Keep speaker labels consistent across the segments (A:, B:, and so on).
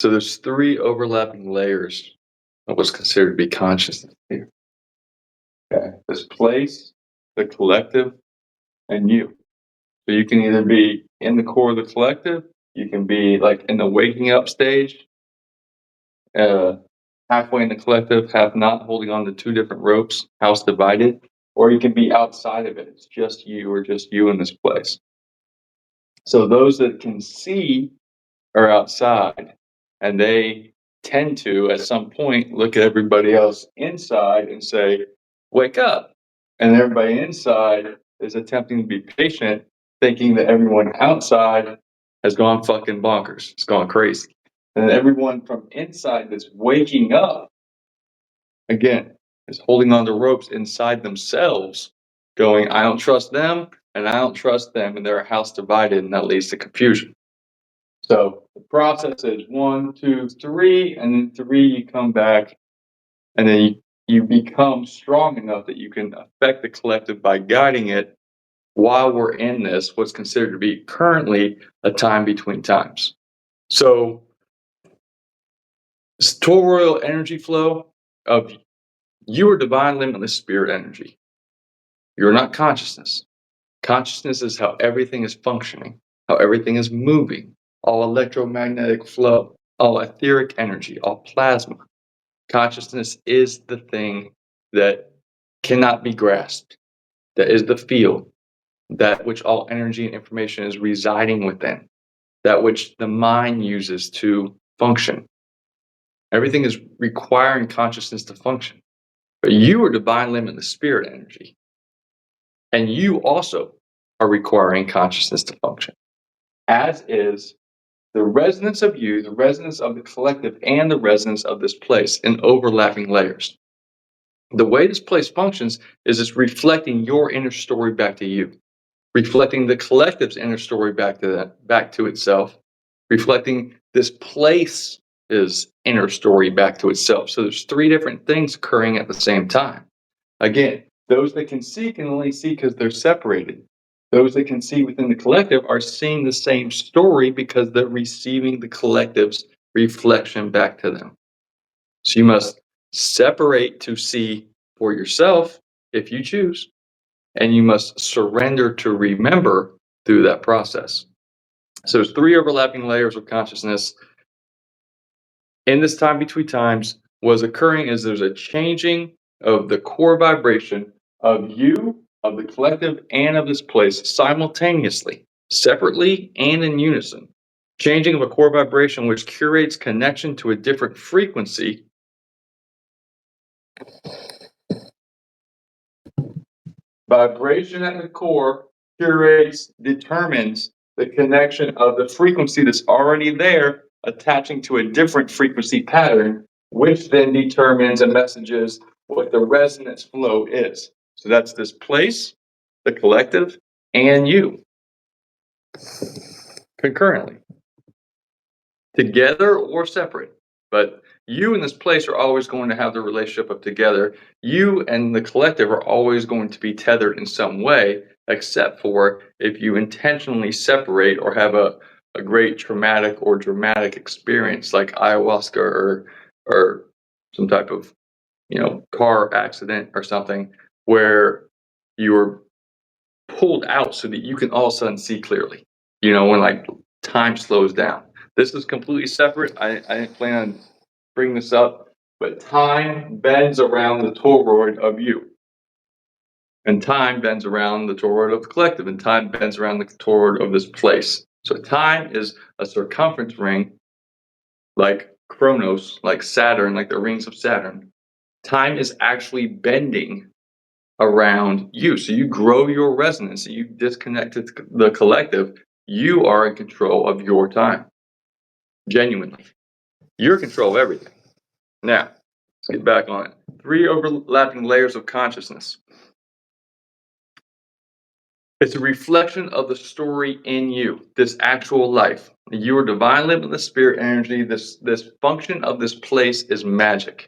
A: So there's three overlapping layers of what's considered to be consciousness here. Okay. This place, the collective, and you. So you can either be in the core of the collective, you can be like in the waking up stage, halfway in the collective, half not, holding on to two different ropes, house divided, or you can be outside of it. It's just you or just you in this place. So those that can see are outside, and they tend to, at some point, look at everybody else inside and say, wake up. And everybody inside is attempting to be patient, thinking that everyone outside has gone fucking bonkers. It's gone crazy. And everyone from inside that's waking up, again, is holding on to ropes inside themselves, going, I don't trust them, and I don't trust them, and they're a house divided, and that leads to confusion. So the process is 1, 2, 3, and then 3 you come back, and then you become strong enough that you can affect the collective by guiding it while we're in this, what's considered to be currently a time between times. So this toroidal energy flow of you are divine limitless spirit energy. You're not consciousness. Consciousness is how everything is functioning, how everything is moving, all electromagnetic flow, all etheric energy, all plasma. Consciousness is the thing that cannot be grasped, that is the field, that which all energy and information is residing within, that which the mind uses to function. Everything is requiring consciousness to function. But you are divine limitless spirit energy. And you also are requiring consciousness to function, as is the resonance of you, the resonance of the collective, and the resonance of this place in overlapping layers. The way this place functions is it's reflecting your inner story back to you, reflecting the collective's inner story back to itself, reflecting this place's inner story back to itself. So there's three different things occurring at the same time. Again, those that can see can only see because they're separated. Those that can see within the collective are seeing the same story because they're receiving the collective's reflection back to them. So you must separate to see for yourself if you choose, and you must surrender to remember through that process. So there's three overlapping layers of consciousness. In this time between times, what's occurring is there's a changing of the core vibration of you, of the collective, and of this place simultaneously, separately and in unison. Changing of a core vibration which curates connection to a different frequency. Vibration at the core curates, determines the connection of the frequency that's already there, attaching to a different frequency pattern, which then determines and messages what the resonance flow is. So that's this place, the collective, and you concurrently, together or separate. But you and this place are always going to have the relationship of together. You and the collective are always going to be tethered in some way, except for if you intentionally separate or have a great traumatic or dramatic experience like ayahuasca or some type of car accident or something where you were pulled out so that you can all of a sudden see clearly, when like time slows down. This is completely separate. I didn't plan on bringing this up, but time bends around the toroid of you. And time bends around the toroid of the collective, and time bends around the toroid of this place. So time is a circumference ring, like Chronos, like Saturn, like the rings of Saturn. Time is actually bending around you. So you grow your resonance, you disconnect the collective, you are in control of your time. Genuinely. You're in control of everything. Now, let's get back on it. Three overlapping layers of consciousness. It's a reflection of the story in you, this actual life. You are divine limitless spirit energy. This function of this place is magic.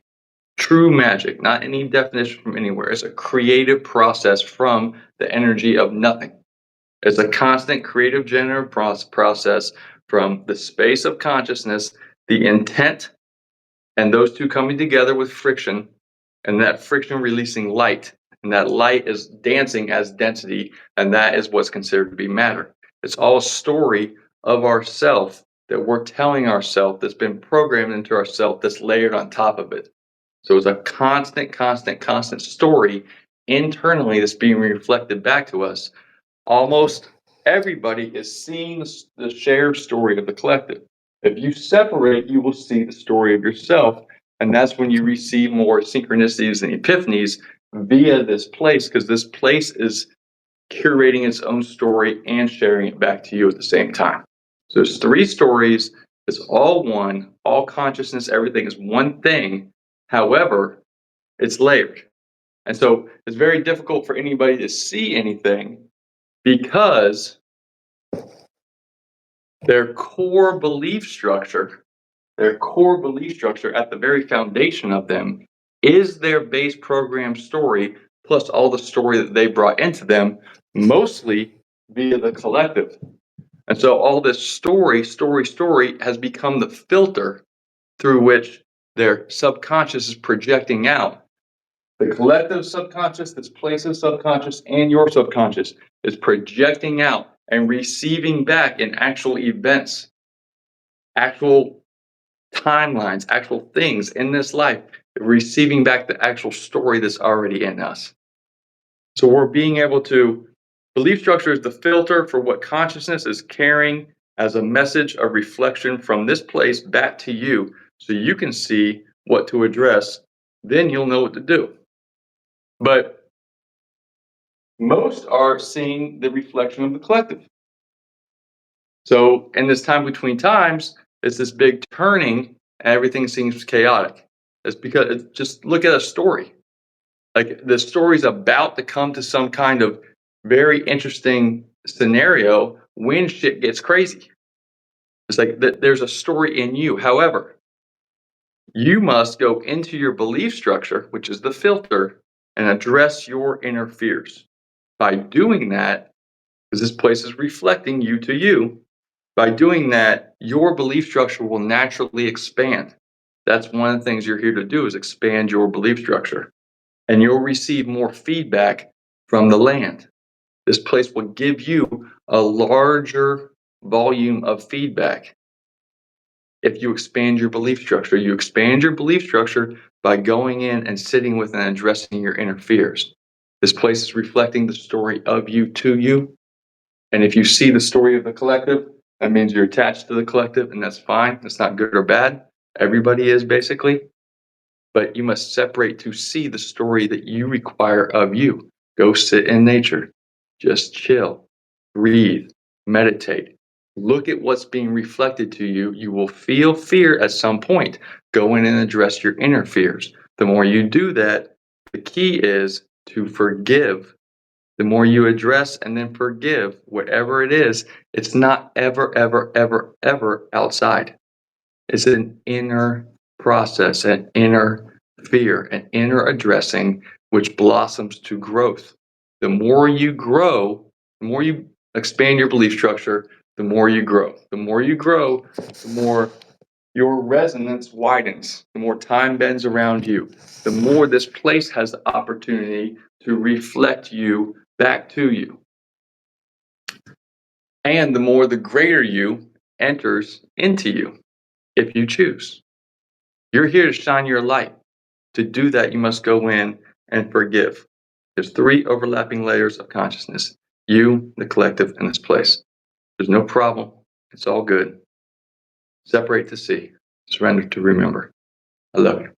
A: True magic, not any definition from anywhere. It's a creative process from the energy of nothing. It's a constant creative generative process from the space of consciousness the intent, and those two coming together with friction, and that friction releasing light. And that light is dancing as density, and that is what's considered to be matter. It's all a story of ourself that we're telling ourselves that's been programmed into ourself that's layered on top of it. So it's a constant story internally that's being reflected back to us. Almost everybody is seeing the shared story of the collective. If you separate, you will see the story of yourself. And that's when you receive more synchronicities and epiphanies via this place, because this place is curating its own story and sharing it back to you at the same time. So there's three stories. It's all one, all consciousness, everything is one thing. However, it's layered. And so it's very difficult for anybody to see anything because their core belief structure at the very foundation of them is their base program story, plus all the story that they brought into them, mostly via the collective. And so all this story has become the filter through which their subconscious is projecting out. The collective subconscious, this place's subconscious, and your subconscious is projecting out and receiving back in actual events, actual timelines, actual things in this life, receiving back the actual story that's already in us. So we're being able to, belief structure is the filter for what consciousness is carrying as a message of reflection from this place back to you so you can see what to address. Then you'll know what to do. But most are seeing the reflection of the collective. So in this time between times, it's this big turning and everything seems chaotic. It's because just look at a story. Like the story's about to come to some kind of very interesting scenario when shit gets crazy. It's like there's a story in you. However, you must go into your belief structure, which is the filter, and address your inner fears. By doing that, because this place is reflecting you to you, by doing that, your belief structure will naturally expand. That's one of the things you're here to do is expand your belief structure. And you'll receive more feedback from the land. This place will give you a larger volume of feedback. If you expand your belief structure, you expand your belief structure by going in and sitting with and addressing your inner fears. This place is reflecting the story of you to you. And if you see the story of the collective, that means you're attached to the collective, and that's fine. That's not good or bad. Everybody is basically. But you must separate to see the story that you require of you. Go sit in nature. Just chill, breathe, meditate. Look at what's being reflected to you. You will feel fear at some point. Go in and address your inner fears. The more you do that, the key is to forgive. The more you address and then forgive whatever it is, it's not ever outside. It's an inner process, an inner fear, an inner addressing, which blossoms to growth. The more you grow, the more you expand your belief structure, the more you grow. The more you grow, the more your resonance widens, the more time bends around you, the more this place has the opportunity to reflect you back to you. And the more the greater you enters into you, if you choose. You're here to shine your light. To do that, you must go in and forgive. There's three overlapping layers of consciousness. You, the collective, and this place. There's no problem. It's all good. Separate to see. Surrender to remember. I love you.